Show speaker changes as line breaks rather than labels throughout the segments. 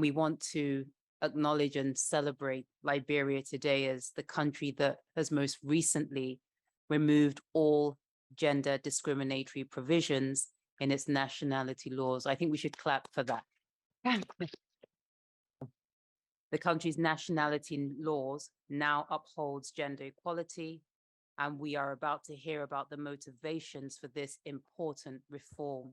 We want to acknowledge and celebrate Liberia today as the country that has most recently removed all gender discriminatory provisions in its nationality laws. I think we should clap for that. The country's nationality laws now upholds gender equality, and we are about to hear about the motivations for this important reform.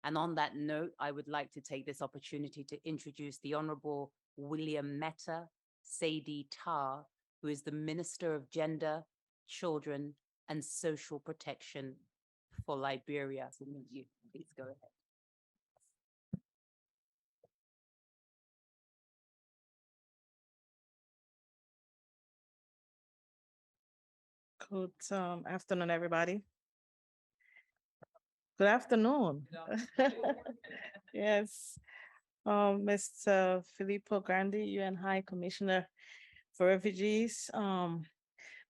And on that note, I would like to take this opportunity to introduce the Honorable Williametta Saydee-Tarr, who is the Minister of Gender, Children, and Social Protection for Liberia. So you, please go ahead.
Good afternoon, everybody. Good afternoon. Yes. Mr. Filippo Grandi, UN High Commissioner for Refugees,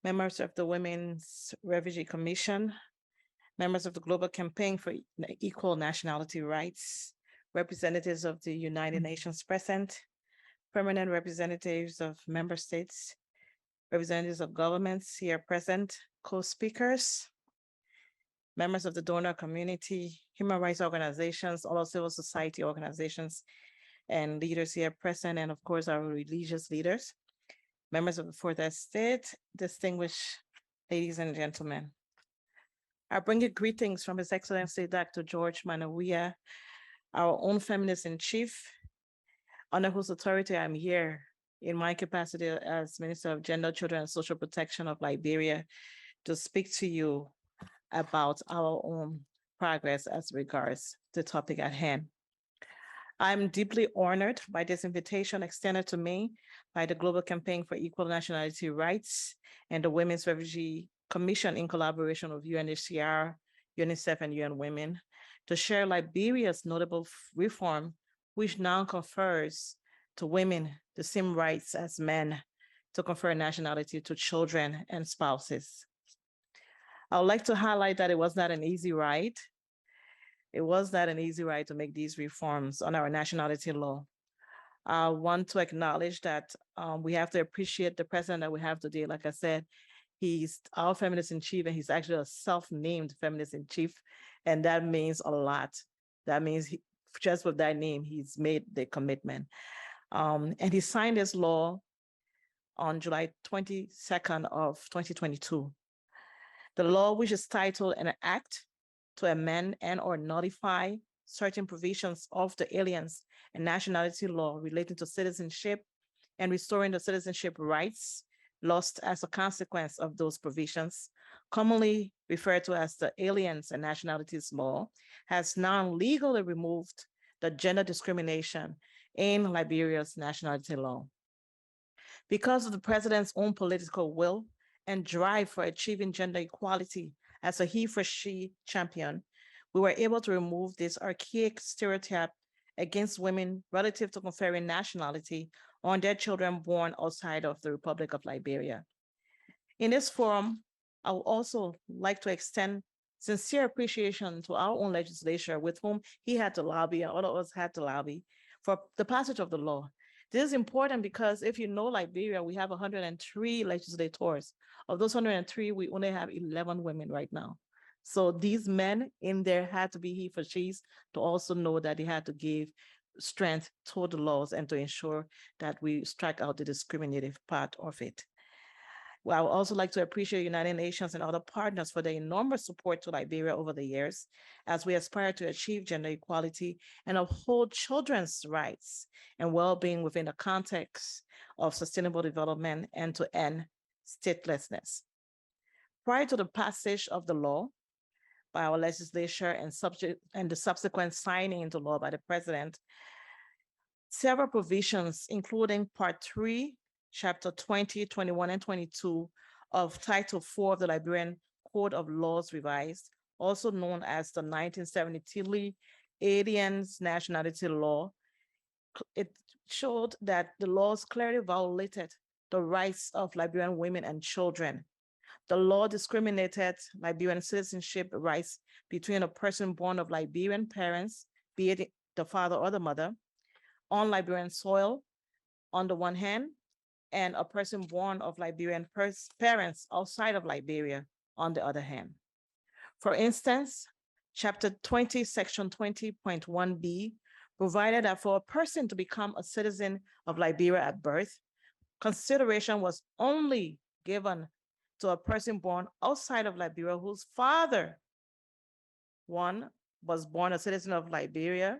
members of the Women's Refugee Commission, members of the Global Campaign for Equal Nationality Rights, representatives of the United Nations present, permanent representatives of member states, representatives of governments here present, co-speakers, members of the donor community, human rights organizations, all civil society organizations, and leaders here present, and of course, our religious leaders, members of the Fourth Estate, distinguished ladies and gentlemen. I bring you greetings from His Excellency Dr. George Manawia, our own feminist-in-chief, under whose authority I'm here in my capacity as Minister of Gender, Children, and Social Protection of Liberia to speak to you about our own progress as regards the topic at hand. I'm deeply honored by this invitation extended to me by the Global Campaign for Equal Nationality Rights and the Women's Refugee Commission in collaboration with UNHCR, UNICEF, and UN Women to share Liberia's notable reform, which now confers to women the same rights as men to confer nationality to children and spouses. I would like to highlight that it was not an easy ride. It was not an easy ride to make these reforms on our nationality law. I want to acknowledge that we have to appreciate the president that we have today. Like I said, he's our feminist-in-chief, and he's actually a self-named feminist-in-chief, and that means a lot. That means just with that name, he's made the commitment. And he signed this law on July 22nd of 2022. The law, which is titled An Act to amend and or nullify certain provisions of the Aliens and Nationality Law relating to citizenship and restoring the citizenship rights lost as a consequence of those provisions, commonly referred to as the Aliens and Nationalities Law, has now legally removed the gender discrimination in Liberia's nationality law. Because of the president's own political will and drive for achieving gender equality as a he for she champion, we were able to remove this archaic stereotype against women relative to conferring nationality on their children born outside of the Republic of Liberia. In this forum, I would also like to extend sincere appreciation to our own legislature with whom he had to lobby and all of us had to lobby for the passage of the law. This is important because if you know Liberia, we have 103 legislators. Of those 103, we only have 11 women right now. So these men in there had to be he for she's to also know that they had to give strength to the laws and to ensure that we strike out the discriminative part of it. Well, I would also like to appreciate United Nations and other partners for their enormous support to Liberia over the years as we aspire to achieve gender equality and uphold children's rights and well-being within the context of sustainable development and to end statelessness. Prior to the passage of the law by our legislature and the subsequent signing into law by the president, several provisions, including Part 3, Chapter 20, 21, and 22 of Title 4 of the Liberian Code of Laws Revised, also known as the 1973 Aliens Nationality Law. It showed that the laws clearly violated the rights of Liberian women and children. The law discriminated Liberian citizenship rights between a person born of Liberian parents, be it the father or the mother, on Liberian soil on the one hand, and a person born of Liberian parents outside of Liberia on the other hand. For instance, Chapter 20, Section 20.1b provided that for a person to become a citizen of Liberia at birth, consideration was only given to a person born outside of Liberia whose father, one, was born a citizen of Liberia,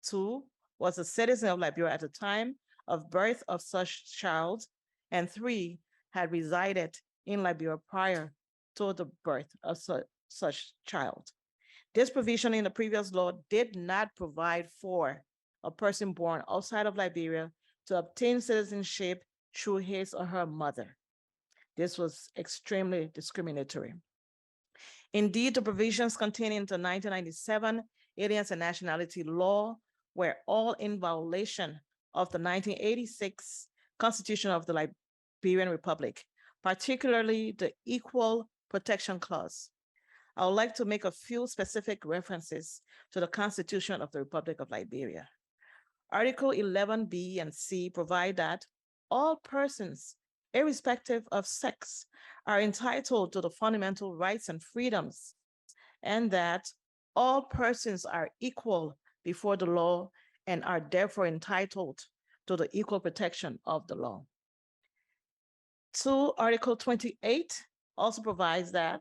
two, was a citizen of Liberia at the time of birth of such child, and three, had resided in Liberia prior to the birth of such child. This provision in the previous law did not provide for a person born outside of Liberia to obtain citizenship through his or her mother. This was extremely discriminatory. Indeed, the provisions contained in the 1997 Aliens and Nationality Law were all in violation of the 1986 Constitution of the Liberian Republic, particularly the Equal Protection Clause. I would like to make a few specific references to the Constitution of the Republic of Liberia. Article 11B and C provide that all persons, irrespective of sex, are entitled to the fundamental rights and freedoms, and that all persons are equal before the law and are therefore entitled to the equal protection of the law. Article 28 also provides that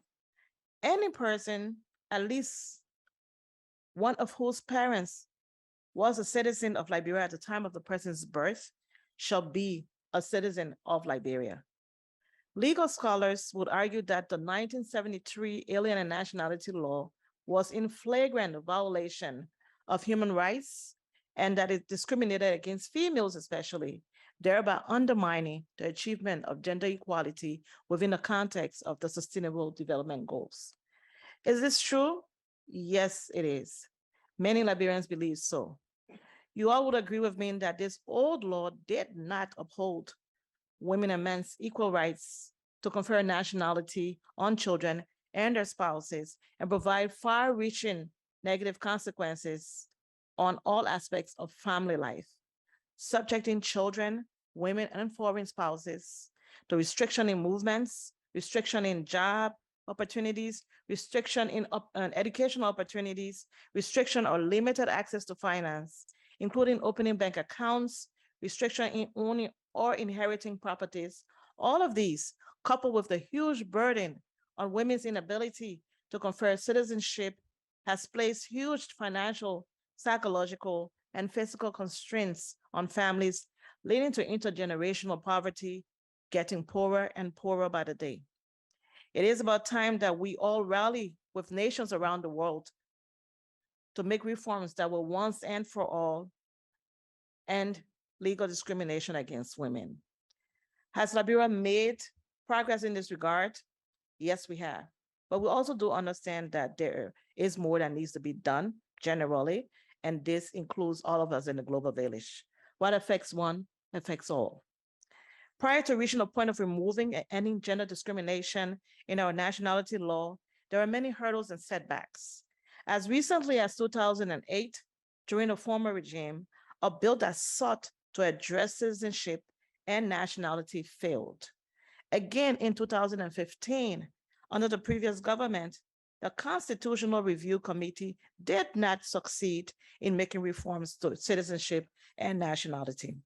any person, at least one of whose parents was a citizen of Liberia at the time of the person's birth, shall be a citizen of Liberia. Legal scholars would argue that the 1973 Alien and Nationality Law was in flagrant violation of human rights and that it discriminated against females especially, thereby undermining the achievement of gender equality within the context of the Sustainable Development Goals. Is this true? Yes, it is. Many Liberians believe so. You all would agree with me that this old law did not uphold women and men's equal rights to confer nationality on children and their spouses and provide far-reaching negative consequences on all aspects of family life, subjecting children, women, and foreign spouses to restriction in movements, restriction in job opportunities, restriction in educational opportunities, restriction or limited access to finance, including opening bank accounts, restriction in owning or inheriting properties. All of these, coupled with the huge burden on women's inability to confer citizenship, has placed huge financial, psychological, and physical constraints on families, leading to intergenerational poverty, getting poorer and poorer by the day. It is about time that we all rally with nations around the world to make reforms that will once and for all end legal discrimination against women. Has Liberia made progress in this regard? Yes, we have. But we also do understand that there is more that needs to be done generally, and this includes all of us in the global village. What affects one affects all. Prior to reaching a point of removing and ending gender discrimination in our nationality law, there are many hurdles and setbacks. As recently as 2008, during the former regime, a bill that sought to address citizenship and nationality failed. Again, in 2015, under the previous government, the Constitutional Review Committee did not succeed in making reforms to citizenship and nationality.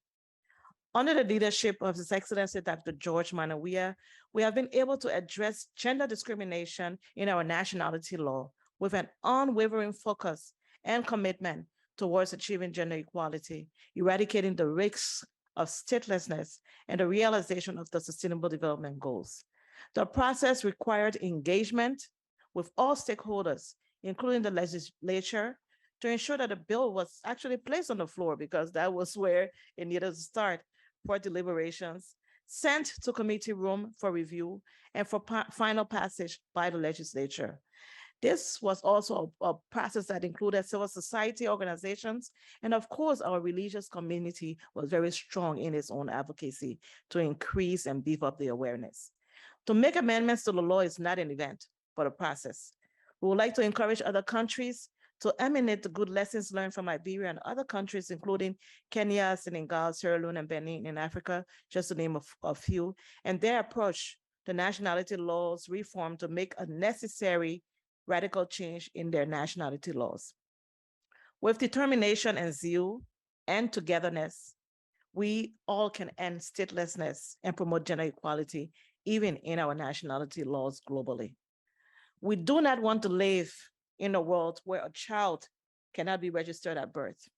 Under the leadership of His Excellency Dr. George Manawia, we have been able to address gender discrimination in our nationality law with an unwavering focus and commitment towards achieving gender equality, eradicating the risks of statelessness, and the realization of the Sustainable Development Goals. The process required engagement with all stakeholders, including the legislature, to ensure that the bill was actually placed on the floor, because that was where it needed to start for deliberations, sent to committee room for review, and for final passage by the legislature. This was also a process that included civil society organizations, and of course, our religious community was very strong in its own advocacy to increase and beef up the awareness. To make amendments to the law is not an event, but a process. We would like to encourage other countries to emanate the good lessons learned from Liberia and other countries, including Kenya, Senegal, Sierra Leone, and Benin in Africa, just to name a few, and their approach to nationality laws reform to make a necessary radical change in their nationality laws. With determination and zeal and togetherness, we all can end statelessness and promote gender equality, even in our nationality laws globally. We do not want to live in a world where a child cannot be registered at birth.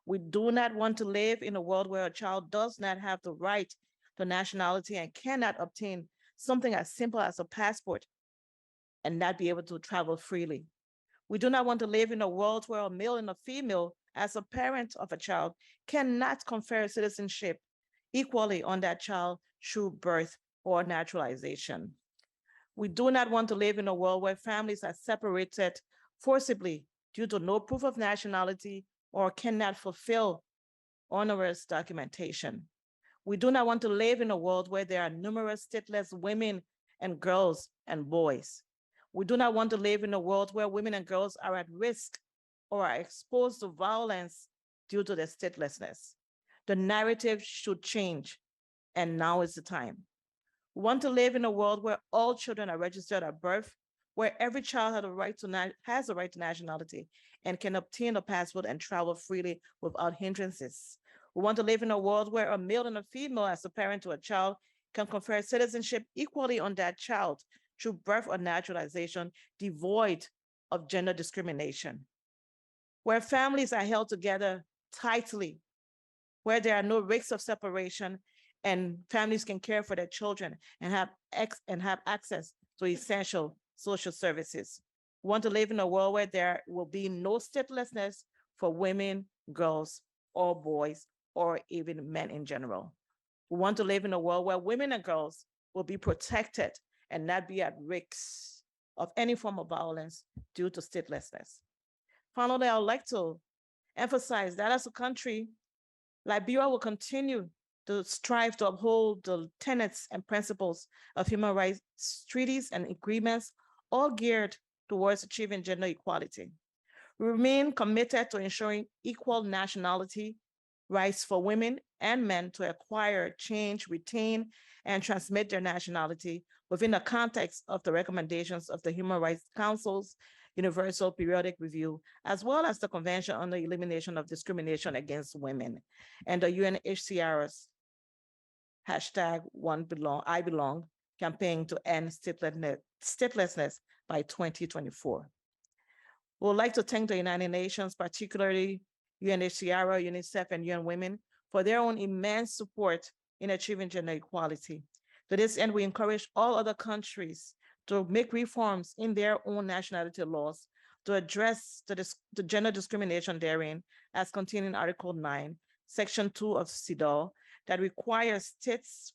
We do not want to live in a world where a child does not have the right to nationality and cannot obtain something as simple as a passport and not be able to travel freely. We do not want to live in a world where a male and a female, as a parent of a child, cannot confer citizenship equally on that child through birth or naturalization. We do not want to live in a world where families are separated forcibly due to no proof of nationality or cannot fulfill onerous documentation. We do not want to live in a world where there are numerous stateless women and girls and boys. We do not want to live in a world where women and girls are at risk or are exposed to violence due to their statelessness. The narrative should change, and now is the time. We want to live in a world where all children are registered at birth, where every child has a right to nationality and can obtain a passport and travel freely without hindrances. We want to live in a world where a male and a female, as a parent to a child, can confer citizenship equally on that child through birth or naturalization, devoid of gender discrimination. Where families are held together tightly, where there are no risks of separation, and families can care for their children and have access to essential social services. We want to live in a world where there will be no statelessness for women, girls, or boys, or even men in general. We want to live in a world where women and girls will be protected and not be at risk of any form of violence due to statelessness. Finally, I would like to emphasize that as a country, Liberia will continue to strive to uphold the tenets and principles of human rights treaties and agreements, all geared towards achieving gender equality. We remain committed to ensuring equal nationality rights for women and men to acquire, change, retain, and transmit their nationality within the context of the recommendations of the Human Rights Council's Universal Periodic Review, as well as the Convention on the Elimination of Discrimination Against Women and the UNHCR's #I Belong campaign to end statelessness by 2024. We would like to thank the United Nations, particularly UNHCR, UNICEF, and UN Women for their own immense support in achieving gender equality. To this end, we encourage all other countries to make reforms in their own nationality laws to address the gender discrimination therein, as contained in Article 9, Section 2 of CEDAW, that requires states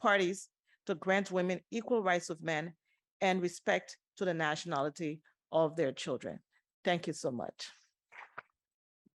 parties to grant women equal rights with men and respect to the nationality of their children. Thank you so much.